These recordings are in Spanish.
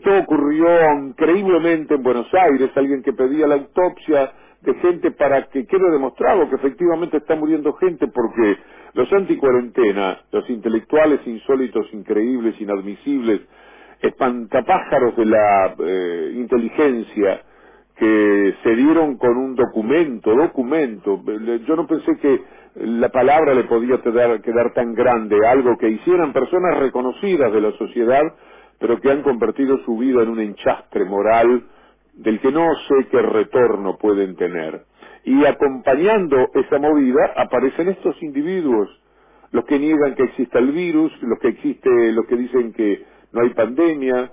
Esto ocurrió increíblemente en Buenos Aires, alguien que pedía la autopsia de gente para que quede demostrado que efectivamente está muriendo gente, porque los anticuarentena, los intelectuales insólitos, increíbles, inadmisibles, espantapájaros de la inteligencia, que se dieron con un documento, yo no pensé que la palabra le podía quedar tan grande, algo que hicieran personas reconocidas de la sociedad, pero que han convertido su vida en un enchastre moral del que no sé qué retorno pueden tener. Y acompañando esa movida aparecen estos individuos, los que niegan que exista el virus, los que dicen que no hay pandemia,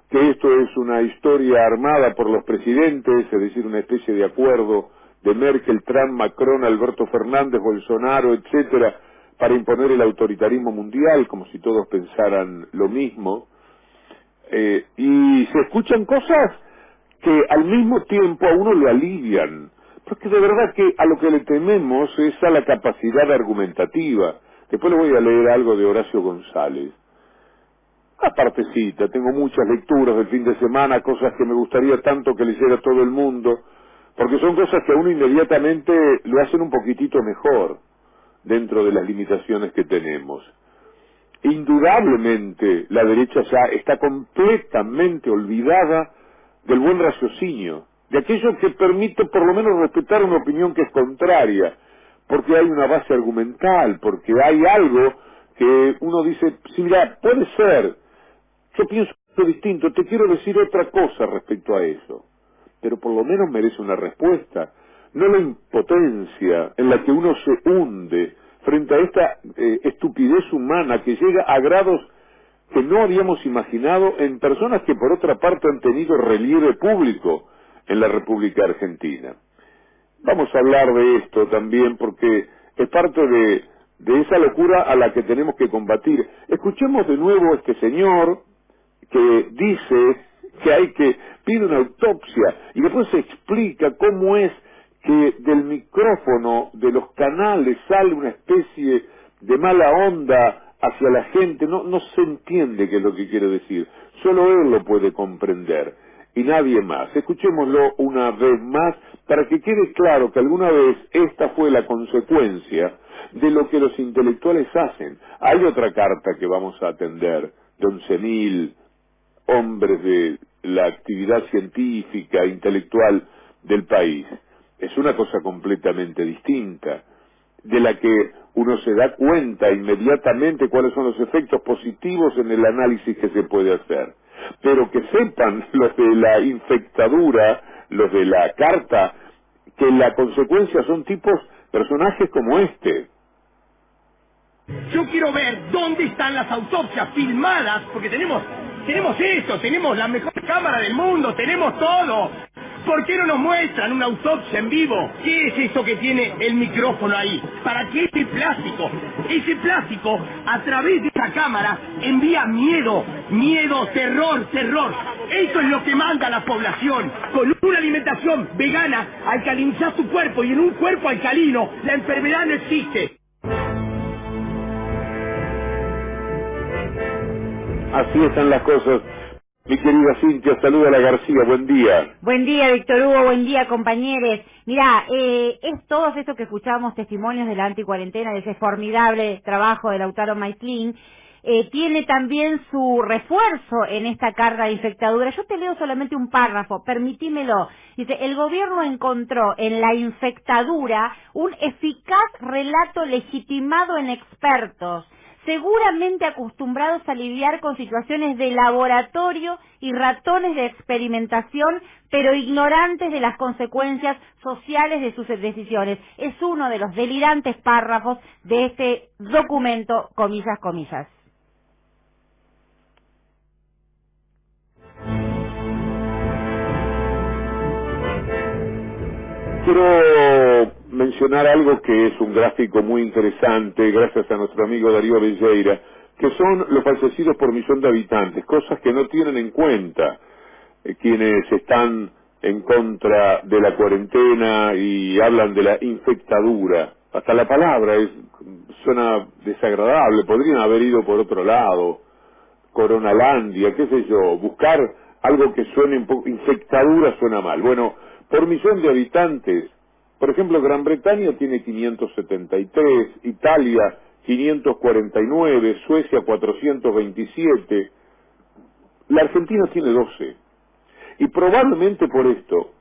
que esto es una historia armada por los presidentes, es decir, una especie de acuerdo de Merkel, Trump, Macron, Alberto Fernández, Bolsonaro, etcétera, para imponer el autoritarismo mundial, como si todos pensaran lo mismo. Y se escuchan cosas que al mismo tiempo a uno le alivian, porque de verdad que a lo que le tememos es a la capacidad argumentativa. Después le voy a leer algo de Horacio González. Apartecita, tengo muchas lecturas del fin de semana, cosas que me gustaría tanto que leyera todo el mundo, porque son cosas que a uno inmediatamente lo hacen un poquitito mejor dentro de las limitaciones que tenemos. Indudablemente la derecha ya está completamente olvidada del buen raciocinio, de aquello que permite por lo menos respetar una opinión que es contraria, porque hay una base argumental, porque hay algo que uno dice, sí, mira, puede ser, yo pienso distinto, te quiero decir otra cosa respecto a eso, pero por lo menos merece una respuesta, no la impotencia en la que uno se hunde frente a esta estupidez humana que llega a grados que no habíamos imaginado en personas que por otra parte han tenido relieve público en la República Argentina. Vamos a hablar de esto también porque es parte de esa locura a la que tenemos que combatir. Escuchemos de nuevo a este señor que dice que pide una autopsia y después se explica cómo es que del micrófono de los canales sale una especie de mala onda hacia la gente, no se entiende qué es lo que quiere decir, solo él lo puede comprender y nadie más. Escuchémoslo una vez más para que quede claro que alguna vez esta fue la consecuencia de lo que los intelectuales hacen. Hay otra carta que vamos a atender de 11.000 hombres de la actividad científica, intelectual del país. Es una cosa completamente distinta, de la que uno se da cuenta inmediatamente cuáles son los efectos positivos en el análisis que se puede hacer. Pero que sepan los de la infectadura, los de la carta, que la consecuencia son personajes como este. Yo quiero ver dónde están las autopsias filmadas, porque tenemos eso, tenemos la mejor cámara del mundo, tenemos todo. ¿Por qué no nos muestran una autopsia en vivo? ¿Qué es eso que tiene el micrófono ahí? ¿Para qué ese plástico? Ese plástico, a través de esa cámara, envía miedo, terror. Eso es lo que manda a la población. Con una alimentación vegana, alcalinizar su cuerpo, y en un cuerpo alcalino, la enfermedad no existe. Así están las cosas. Mi querida Cintia, saluda a la García, buen día. Buen día, Víctor Hugo, buen día, compañeros. Mirá, es todos estos que escuchamos testimonios de la anticuarentena, de ese formidable trabajo de Lautaro Maislin, tiene también su refuerzo en esta carga de infectadura. Yo te leo solamente un párrafo, permitímelo. Dice, el gobierno encontró en la infectadura un eficaz relato legitimado en expertos, seguramente acostumbrados a lidiar con situaciones de laboratorio y ratones de experimentación, pero ignorantes de las consecuencias sociales de sus decisiones. Es uno de los delirantes párrafos de este documento, comillas. Quiero mencionar algo que es un gráfico muy interesante, gracias a nuestro amigo Darío Belleira, que son los fallecidos por millón de habitantes, cosas que no tienen en cuenta quienes están en contra de la cuarentena y hablan de la infectadura. Hasta la palabra suena desagradable, podrían haber ido por otro lado, Coronalandia, qué sé yo, buscar algo que suene un poco, infectadura suena mal. Bueno, por millón de habitantes, por ejemplo, Gran Bretaña tiene 573, Italia 549, Suecia 427, la Argentina tiene 12. Y probablemente por esto,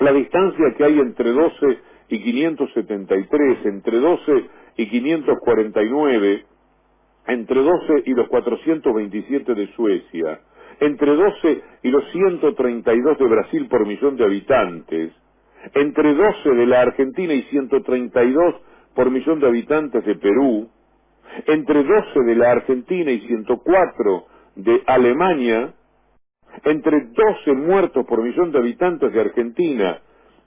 la distancia que hay entre 12 y 573, entre 12 y 549, entre 12 y los 427 de Suecia, entre 12 y los 132 de Brasil por millón de habitantes, entre 12 de la Argentina y 132 por millón de habitantes de Perú, entre 12 de la Argentina y 104 de Alemania, entre 12 muertos por millón de habitantes de Argentina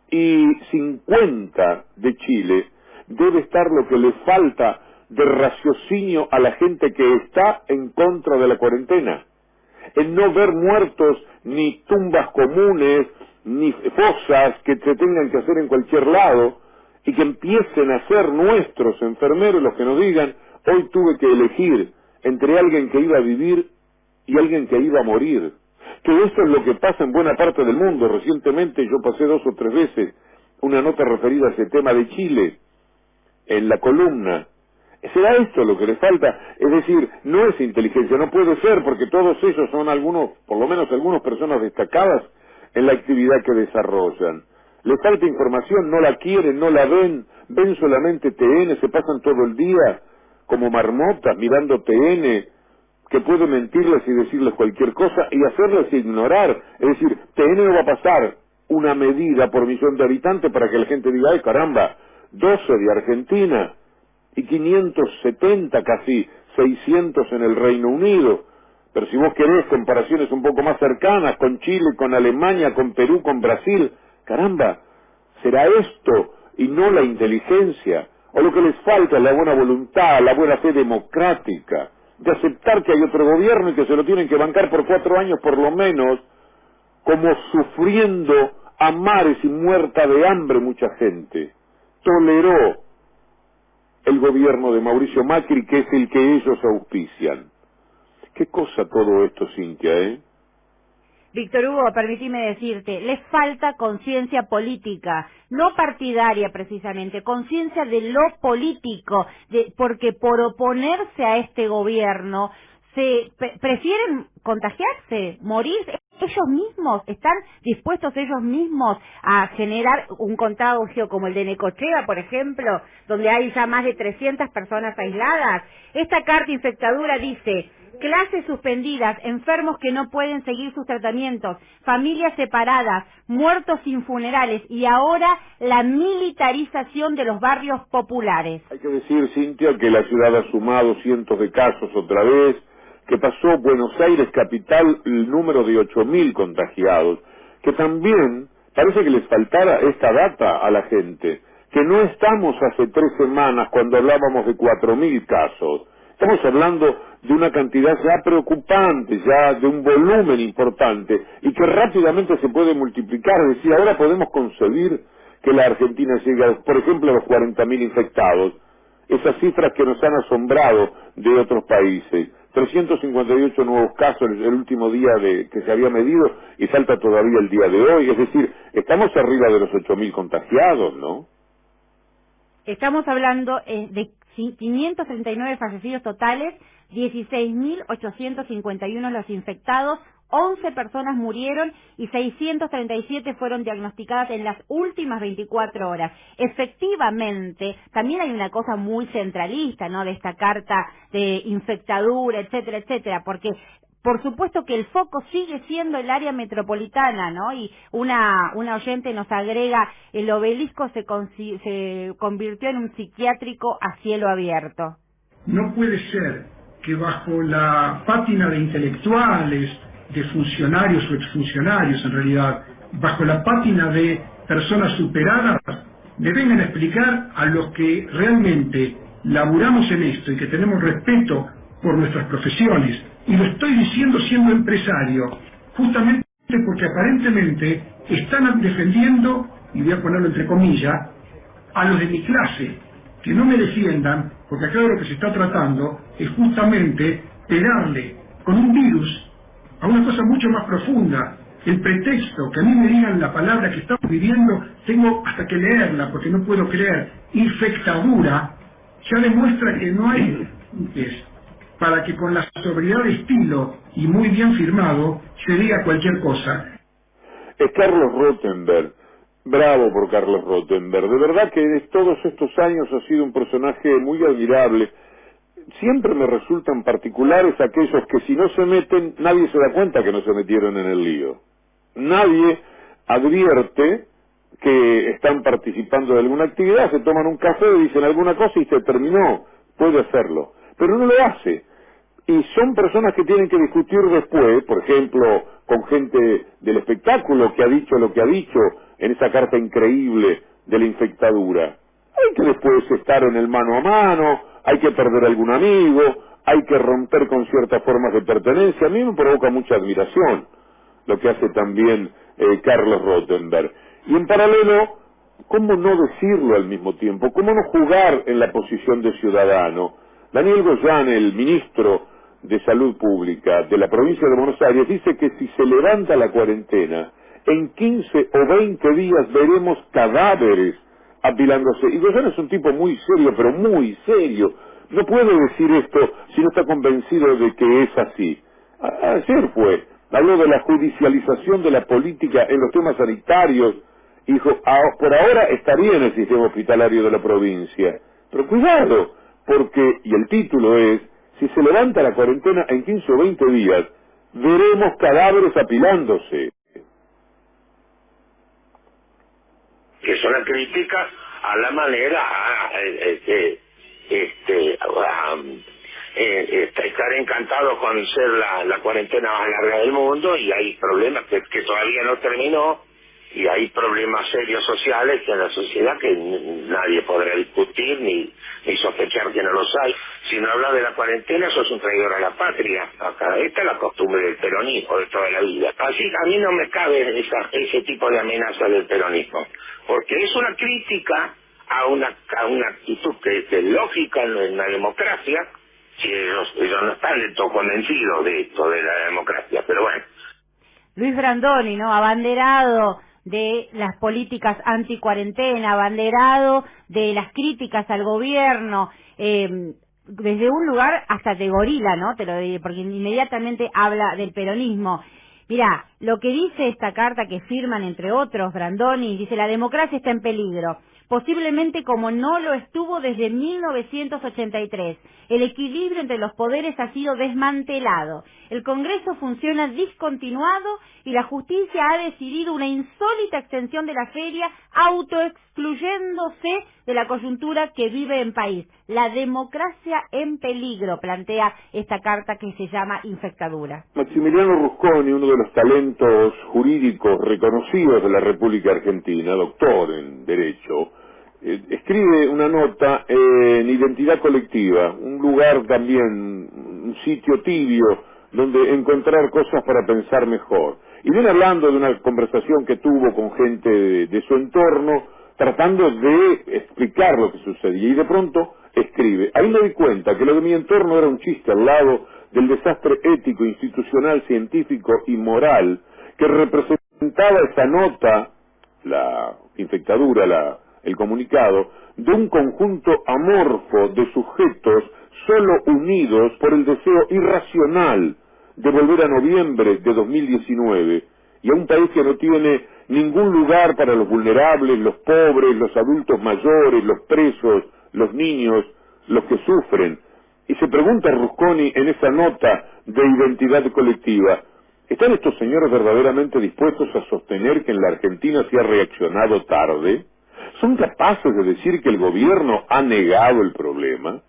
y 50 de Chile, debe estar lo que le falta de raciocinio a la gente que está en contra de la cuarentena. En no ver muertos, ni tumbas comunes, ni fosas que se tengan que hacer en cualquier lado, y que empiecen a ser nuestros enfermeros los que nos digan, hoy tuve que elegir entre alguien que iba a vivir y alguien que iba a morir. Que esto es lo que pasa en buena parte del mundo. Recientemente yo pasé 2 o 3 veces una nota referida a ese tema de Chile, en la columna. ¿Será esto lo que le falta? Es decir, no es inteligencia, no puede ser, porque todos ellos son algunos, por lo menos algunas personas destacadas en la actividad que desarrollan. Les falta información, no la quieren, no la ven, ven solamente TN, se pasan todo el día como marmotas mirando TN, que puede mentirles y decirles cualquier cosa y hacerles ignorar. Es decir, TN no va a pasar una medida por millón de habitantes para que la gente diga, ay caramba, 12 de Argentina y 570, casi 600 en el Reino Unido. Pero si vos querés comparaciones un poco más cercanas con Chile, con Alemania, con Perú, con Brasil, caramba, será esto y no la inteligencia, o lo que les falta es la buena voluntad, la buena fe democrática, de aceptar que hay otro gobierno y que se lo tienen que bancar por 4 años por lo menos, como sufriendo a mares y muerta de hambre mucha gente. Toleró el gobierno de Mauricio Macri, que es el que ellos auspician. ¿Qué cosa todo esto, Cintia, Víctor Hugo, permíteme decirte, les falta conciencia política, no partidaria precisamente, conciencia de lo político, porque por oponerse a este gobierno prefieren contagiarse, morir. Ellos mismos, están dispuestos ellos mismos a generar un contagio como el de Necochea, por ejemplo, donde hay ya más de 300 personas aisladas. Esta carta infectadura dice: clases suspendidas, enfermos que no pueden seguir sus tratamientos, familias separadas, muertos sin funerales y ahora la militarización de los barrios populares. Hay que decir, Cintia, que la ciudad ha sumado cientos de casos otra vez, que pasó Buenos Aires capital el número de 8.000 contagiados, que también parece que les faltara esta data a la gente, que no estamos hace 3 semanas cuando hablábamos de 4.000 casos. Estamos hablando de una cantidad ya preocupante, ya de un volumen importante, y que rápidamente se puede multiplicar. Es decir, ahora podemos concebir que la Argentina llegue, por ejemplo, a los 40.000 infectados. Esas cifras que nos han asombrado de otros países. 358 nuevos casos el último día que se había medido, y falta todavía el día de hoy. Es decir, estamos arriba de los 8.000 contagiados, ¿no? Estamos hablando de 539 fallecidos totales, 16.851 los infectados, 11 personas murieron y 637 fueron diagnosticadas en las últimas 24 horas. Efectivamente, también hay una cosa muy centralista, ¿no?, de esta carta de infectadura, etcétera, etcétera, porque por supuesto que el foco sigue siendo el área metropolitana, ¿no? Y una oyente nos agrega, el Obelisco se convirtió en un psiquiátrico a cielo abierto. No puede ser que bajo la pátina de intelectuales, de funcionarios o exfuncionarios en realidad, bajo la pátina de personas superadas, me vengan a explicar a los que realmente laburamos en esto y que tenemos respeto por nuestras profesiones, y lo estoy diciendo siendo empresario, justamente porque aparentemente están defendiendo, y voy a ponerlo entre comillas, a los de mi clase, que no me defiendan, porque acá lo que se está tratando es justamente pegarle con un virus a una cosa mucho más profunda. El pretexto, que a mí me digan la palabra que estamos viviendo, tengo hasta que leerla porque no puedo creer, infectadura, ya demuestra que no hay límites para que con la sobriedad de estilo y muy bien firmado se diga cualquier cosa. Es Carlos Rottenberg. Bravo por Carlos Rottenberg. De verdad que de todos estos años ha sido un personaje muy admirable. Siempre me resultan particulares aquellos que si no se meten, nadie se da cuenta que no se metieron en el lío. Nadie advierte que están participando de alguna actividad, se toman un café, dicen alguna cosa y se terminó. Puede hacerlo, pero no lo hace. Y son personas que tienen que discutir después, por ejemplo, con gente del espectáculo que ha dicho lo que ha dicho en esa carta increíble de la infectadura. Hay que después estar en el mano a mano, hay que perder algún amigo, hay que romper con ciertas formas de pertenencia. A mí me provoca mucha admiración lo que hace también Carlos Rottenberg. Y en paralelo, ¿cómo no decirlo al mismo tiempo? ¿Cómo no jugar en la posición de ciudadano? Daniel Goyan, el ministro de Salud Pública de la provincia de Buenos Aires, dice que si se levanta la cuarentena, en 15 o 20 días veremos cadáveres apilándose. Y Goyan es un tipo muy serio, pero muy serio. No puede decir esto si no está convencido de que es así. Ayer habló de la judicialización de la política en los temas sanitarios. Dijo, por ahora estaría en el sistema hospitalario de la provincia. Pero cuidado, porque, y el título es, si se levanta la cuarentena en 15 o 20 días, veremos cadáveres apilándose. Que es una crítica a la manera estar encantado con ser la cuarentena más larga del mundo, y hay problemas que todavía no terminó, y hay problemas serios sociales que en la sociedad que nadie podrá discutir ni sospechar que no los hay. Si no hablas de la cuarentena, sos un traidor a la patria. Acá esta es la costumbre del peronismo de toda la vida. Así que a mí no me cabe ese tipo de amenaza del peronismo, porque es una crítica a una actitud que es lógica en la democracia. Si ellos no están del todo convencidos de esto, de la democracia, pero bueno. Luis Brandoni, ¿no? Abanderado de las políticas anti-cuarentena, abanderado de las críticas al gobierno, desde un lugar hasta de gorila, ¿no? Te lo digo, porque inmediatamente habla del peronismo. Mirá, lo que dice esta carta que firman, entre otros, Brandoni, dice: la democracia está en peligro, posiblemente como no lo estuvo desde 1983. El equilibrio entre los poderes ha sido desmantelado. El Congreso funciona discontinuado y la justicia ha decidido una insólita extensión de la feria, autoexcluyéndose de la coyuntura que vive el país. La democracia en peligro, plantea esta carta que se llama Infectadura. Maximiliano Rusconi, uno de los talentos jurídicos reconocidos de la República Argentina, doctor en Derecho, escribe una nota en Identidad Colectiva, un lugar también, un sitio tibio donde encontrar cosas para pensar mejor. Y viene hablando de una conversación que tuvo con gente de su entorno, tratando de explicar lo que sucedía, y de pronto escribe: ahí me di cuenta que lo de mi entorno era un chiste al lado del desastre ético, institucional, científico y moral que representaba esa nota, la infectadura, el comunicado, de un conjunto amorfo de sujetos solo unidos por el deseo irracional de volver a noviembre de 2019 y a un país que no tiene ningún lugar para los vulnerables, los pobres, los adultos mayores, los presos, los niños, los que sufren. Y se pregunta Rusconi en esa nota de Identidad Colectiva: ¿están estos señores verdaderamente dispuestos a sostener que en la Argentina se ha reaccionado tarde? ¿Son capaces de decir que el gobierno ha negado el problema?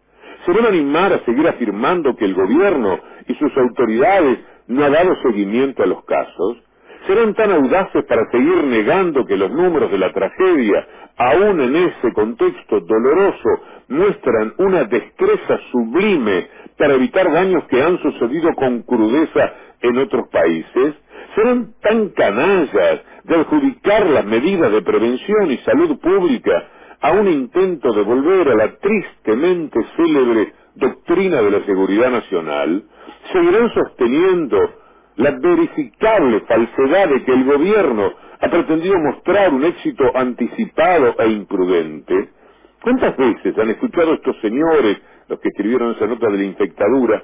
¿Se van a animar a seguir afirmando que el gobierno y sus autoridades no han dado seguimiento a los casos? ¿Serán tan audaces para seguir negando que los números de la tragedia, aún en ese contexto doloroso, muestran una destreza sublime para evitar daños que han sucedido con crudeza en otros países? ¿Serán tan canallas de adjudicar las medidas de prevención y salud pública a un intento de volver a la tristemente célebre doctrina de la seguridad nacional? ¿Seguirán sosteniendo la verificable falsedad de que el gobierno ha pretendido mostrar un éxito anticipado e imprudente. ¿Cuántas veces han escuchado estos señores, los que escribieron esa nota de la infectadura,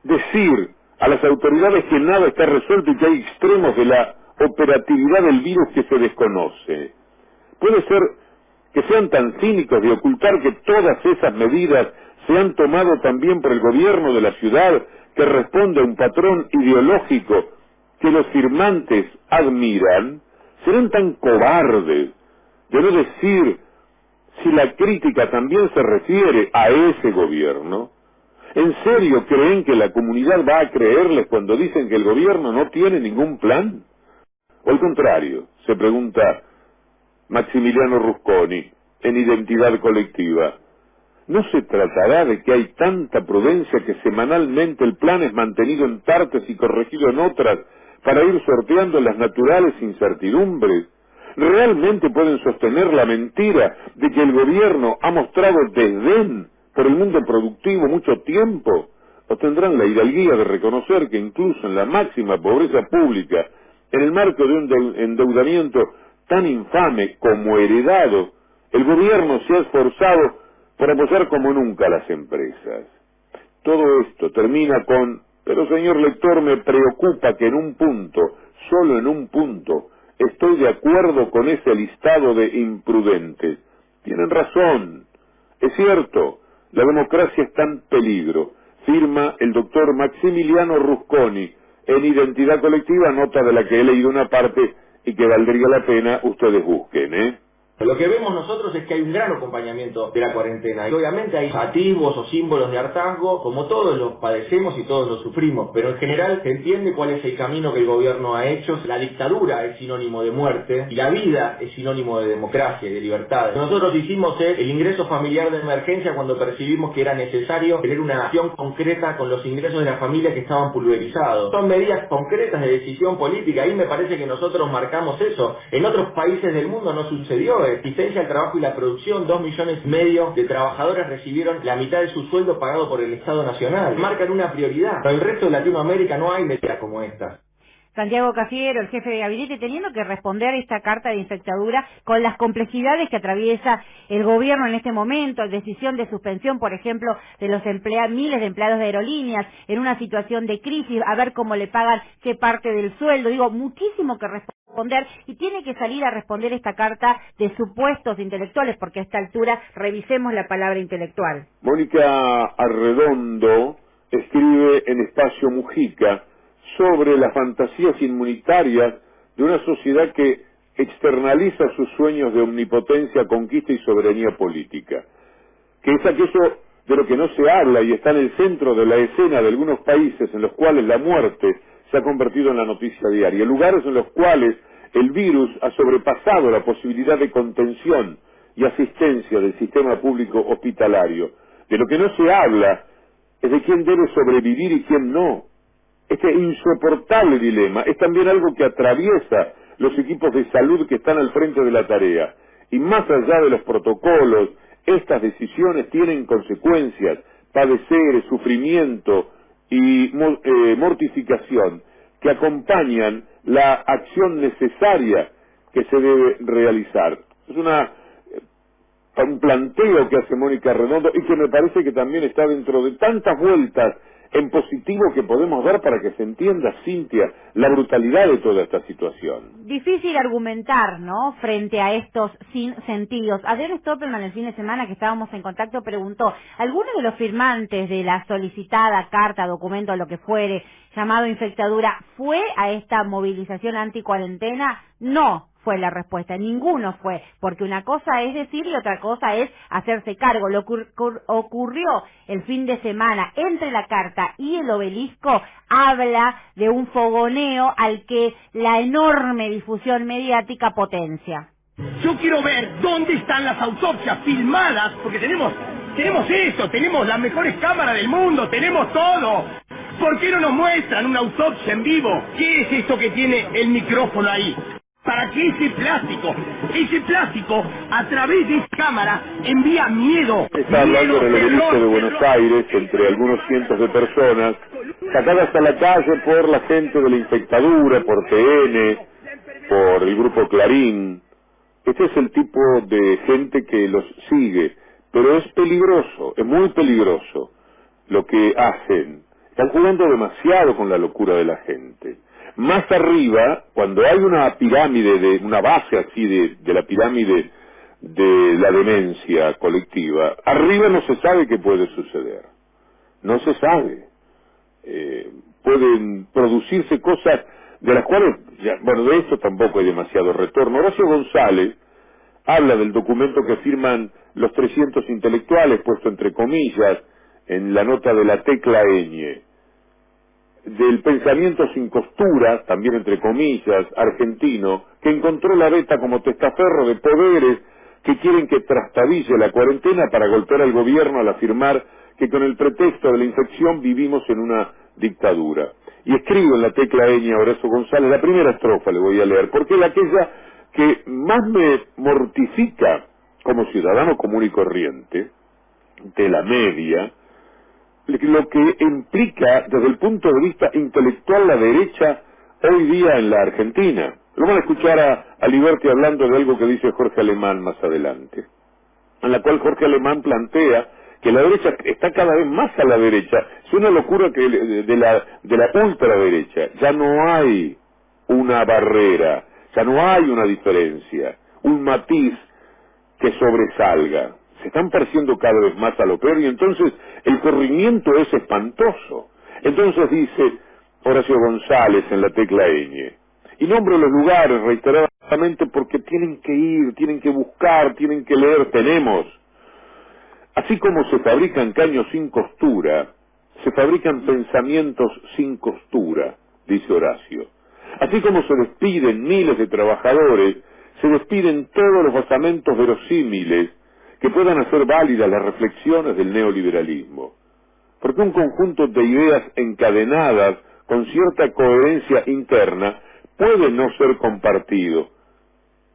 decir a las autoridades que nada está resuelto y que hay extremos de la operatividad del virus que se desconoce? Puede ser que sean tan cínicos de ocultar que todas esas medidas se han tomado también por el gobierno de la ciudad, que responde a un patrón ideológico que los firmantes admiran. Serán tan cobardes de no decir si la crítica también se refiere a ese gobierno. ¿En serio creen que la comunidad va a creerles cuando dicen que el gobierno no tiene ningún plan? O al contrario, se pregunta Maximiliano Rusconi en Identidad Colectiva, ¿no se tratará de que hay tanta prudencia que semanalmente el plan es mantenido en partes y corregido en otras para ir sorteando las naturales incertidumbres? ¿Realmente pueden sostener la mentira de que el gobierno ha mostrado desdén por el mundo productivo mucho tiempo? ¿O tendrán la hidalguía de reconocer que incluso en la máxima pobreza pública, en el marco de un endeudamiento tan infame como heredado, el gobierno se ha esforzado por apoyar como nunca a las empresas? Todo esto termina con: pero señor lector, me preocupa que en un punto, solo en un punto, estoy de acuerdo con ese listado de imprudentes. Tienen razón, es cierto, la democracia está en peligro, firma el doctor Maximiliano Rusconi en Identidad Colectiva, nota de la que he leído una parte y que valdría la pena ustedes busquen, Lo que vemos nosotros es que hay un gran acompañamiento de la cuarentena y obviamente hay atisbos o símbolos de hartazgo, como todos los padecemos y todos los sufrimos, pero en general se entiende cuál es el camino que el gobierno ha hecho. La dictadura es sinónimo de muerte y la vida es sinónimo de democracia y de libertad. Nosotros hicimos el ingreso familiar de emergencia cuando percibimos que era necesario tener una acción concreta con los ingresos de la familia que estaban pulverizados. Son medidas concretas de decisión política, ahí me parece que nosotros marcamos eso. En otros países del mundo no sucedió. Existencia, el trabajo y la producción, 2,5 millones de trabajadores recibieron la mitad de su sueldo pagado por el Estado Nacional. Marcan una prioridad. Para el resto de Latinoamérica no hay medidas como esta. Santiago Cafiero, el jefe de gabinete, teniendo que responder a esta carta de infectadura con las complejidades que atraviesa el gobierno en este momento, decisión de suspensión, por ejemplo, de los miles de empleados de aerolíneas, en una situación de crisis, a ver cómo le pagan qué parte del sueldo. Digo, muchísimo que responder, y tiene que salir a responder esta carta de supuestos intelectuales, porque a esta altura revisemos la palabra intelectual. Mónica Arredondo escribe en Espacio Mujica sobre las fantasías inmunitarias de una sociedad que externaliza sus sueños de omnipotencia, conquista y soberanía política, que es aquello de lo que no se habla y está en el centro de la escena de algunos países en los cuales la muerte se ha convertido en la noticia diaria, lugares en los cuales el virus ha sobrepasado la posibilidad de contención y asistencia del sistema público hospitalario. De lo que no se habla es de quién debe sobrevivir y quién no. Este insoportable dilema es también algo que atraviesa los equipos de salud que están al frente de la tarea. Y más allá de los protocolos, estas decisiones tienen consecuencias, padecer, sufrimiento y mortificación que acompañan la acción necesaria que se debe realizar. Es un planteo que hace Mónica Arredondo y que me parece que también está dentro de tantas vueltas en positivo que podemos dar para que se entienda, Cintia, la brutalidad de toda esta situación. Difícil argumentar, ¿no?, frente a estos sinsentidos. Adrián Stoppelman, el fin de semana que estábamos en contacto, preguntó: ¿alguno de los firmantes de la solicitada carta, documento, lo que fuere, llamado infectadura, fue a esta movilización anticuarentena? No, fue la respuesta. Ninguno fue, porque una cosa es decir y otra cosa es hacerse cargo. Lo que ocurrió el fin de semana entre la carta y el obelisco habla de un fogoneo al que la enorme difusión mediática potencia. Yo quiero ver dónde están las autopsias filmadas, porque tenemos eso, tenemos las mejores cámaras del mundo, tenemos todo. ¿Por qué no nos muestran una autopsia en vivo? ¿Qué es esto que tiene el micrófono ahí? ¿Para qué ese plástico a través de esa cámara envía miedo? Está hablando en el obelisco de Buenos Aires, entre algunos cientos de personas, sacadas a la calle por la gente de la infectadura, por TN, por el grupo Clarín. Este es el tipo de gente que los sigue, pero es peligroso, es muy peligroso lo que hacen. Están jugando demasiado con la locura de la gente. Más arriba, cuando hay una pirámide, una base así de la pirámide de la demencia colectiva, arriba no se sabe qué puede suceder. No se sabe. Pueden producirse cosas de las cuales, bueno, de esto tampoco hay demasiado retorno. Horacio González habla del documento que firman los 300 intelectuales, puesto entre comillas, en la nota de la Tecla Eñe, del pensamiento sin costura, también entre comillas, argentino, que encontró la beta como testaferro de poderes que quieren que trastabille la cuarentena para golpear al gobierno al afirmar que con el pretexto de la infección vivimos en una dictadura. Y escribo en la Tecla Eñe a Horacio González, la primera estrofa le voy a leer, porque es aquella que más me mortifica como ciudadano común y corriente, de la media, lo que implica desde el punto de vista intelectual la derecha hoy día en la Argentina. Lo van a escuchar a Liberty hablando de algo que dice Jorge Alemán más adelante, en la cual Jorge Alemán plantea que la derecha está cada vez más a la derecha. Es una locura que de la ultraderecha ya no hay una barrera, ya no hay una diferencia, un matiz que sobresalga. Se están pareciendo cada vez más a lo peor y entonces el corrimiento es espantoso. Entonces dice Horacio González en la Tecla Eñe, y nombro los lugares reiteradamente porque tienen que ir, tienen que buscar, tienen que leer. Tenemos, así como se fabrican caños sin costura, se fabrican pensamientos sin costura, dice Horacio. Así como se despiden miles de trabajadores, se despiden todos los basamentos verosímiles que puedan hacer válidas las reflexiones del neoliberalismo. Porque un conjunto de ideas encadenadas con cierta coherencia interna puede no ser compartido,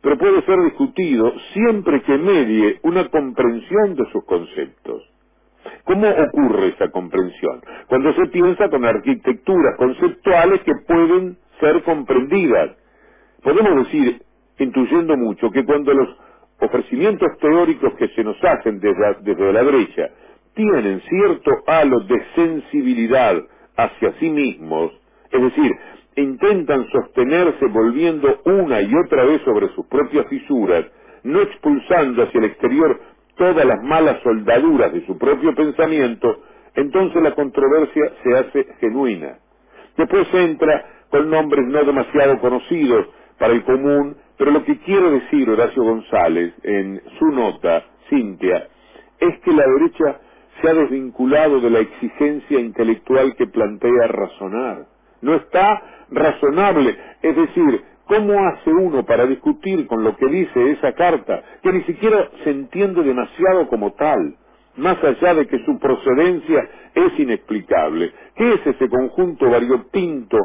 pero puede ser discutido siempre que medie una comprensión de sus conceptos. ¿Cómo ocurre esa comprensión? Cuando se piensa con arquitecturas conceptuales que pueden ser comprendidas. Podemos decir, intuyendo mucho, que cuando los ofrecimientos teóricos que se nos hacen desde la derecha tienen cierto halo de sensibilidad hacia sí mismos, es decir, intentan sostenerse volviendo una y otra vez sobre sus propias fisuras, no expulsando hacia el exterior todas las malas soldaduras de su propio pensamiento, entonces la controversia se hace genuina. Después entra con nombres no demasiado conocidos para el común, pero lo que quiere decir Horacio González en su nota, Cintia, es que la derecha se ha desvinculado de la exigencia intelectual que plantea razonar. No está razonable, es decir, ¿cómo hace uno para discutir con lo que dice esa carta, que ni siquiera se entiende demasiado como tal, más allá de que su procedencia es inexplicable? ¿Qué es ese conjunto variopinto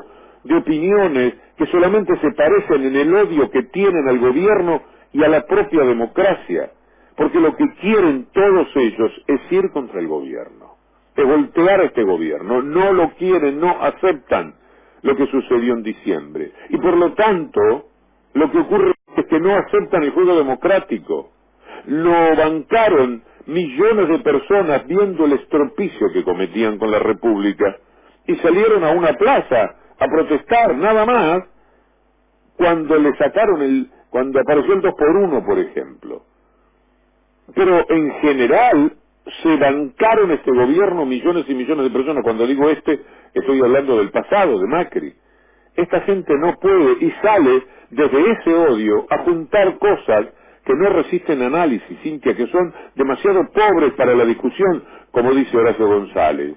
de opiniones que solamente se parecen en el odio que tienen al gobierno y a la propia democracia? Porque lo que quieren todos ellos es ir contra el gobierno, es voltear a este gobierno. No lo quieren, no aceptan lo que sucedió en diciembre. Y por lo tanto, lo que ocurre es que no aceptan el juego democrático. Lo bancaron millones de personas viendo el estropicio que cometían con la República y salieron a una plaza a protestar, nada más, cuando le sacaron cuando apareció el 2x1, por ejemplo. Pero en general se bancaron este gobierno millones y millones de personas. Cuando digo estoy hablando del pasado, de Macri. Esta gente no puede y sale desde ese odio a juntar cosas que no resisten análisis, Cintia, que son demasiado pobres para la discusión, como dice Horacio González.